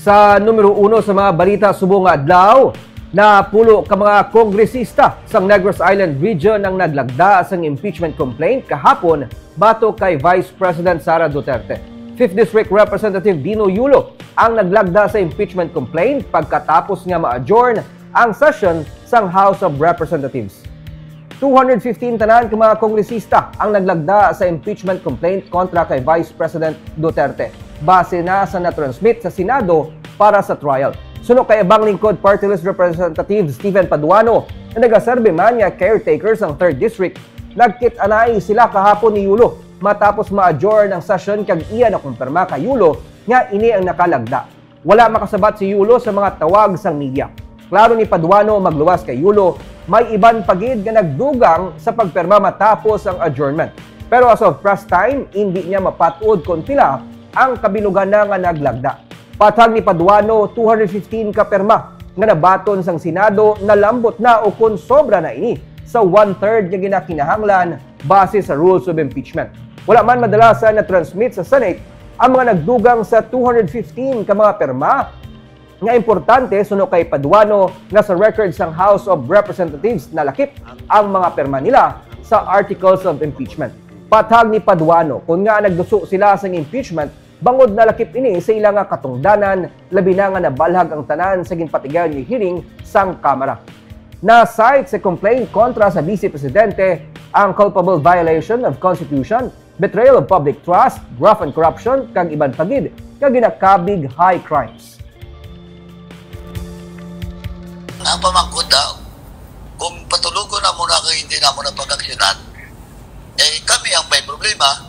Sa numero 1 sa mga balita subong adlaw, na pulo ka mga kongresista sa Negros Island region ang naglagda sa impeachment complaint kahapon batok kay Vice President Sara Duterte. 5th District Representative Dino Yulo ang naglagda sa impeachment complaint pagkatapos nga ma-adjourn ang session sa House of Representatives. 215 tanan ka mga kongresista ang naglagda sa impeachment complaint kontra kay Vice President Duterte. Base na sa na-transmit sa Senado para sa trial. Suno kay Abang Lingkod Party List Representative Stephen Paduano na nagaserbe man nga caretakers ang 3rd District. Nagkit-anay sila kahapon ni Yulo matapos ma-adjourn ang session kag iya na kumpirma kay Yulo nga ini ang nakalagda. Wala makasabat si Yulo sa mga tawag sang media. Klaro ni Paduano magluwas kay Yulo, may iban pagid nga nagdugang sa pagpirma matapos ang adjournment. Pero as of press time, hindi niya mapatuod kung pila ang kabilugan na nga naglagda. Patag ni Paduano, 215 ka perma nga nabaton sang Senado na lambot na o kung sobra na ini sa 1/3 nga ginakinahanglan base sa rules of impeachment. Wala man madalasan na transmit sa Senate ang mga nagdugang sa 215 ka mga perma nga importante suno kay Paduano nga sa records ng House of Representatives na lakip ang mga perma nila sa articles of impeachment. Patag ni Paduano, kung nga nagduso sila sa impeachment, bangod na lakip ini sa ilang katungdanan, labi na nga nabalhag ang tanan sa ginpatigayon ni hearing sang Kamara. Na-cite sa complaint kontra sa Vice Presidente ang culpable violation of Constitution, betrayal of public trust, graft and corruption, kag iban pagid, kag ginakabig high crimes. Ang pamangkot daw, kung patulugo na muna kayo hindi na muna pag-aksyonan, kami ang may problema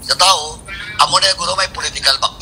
sa tao, amo na guro may political background.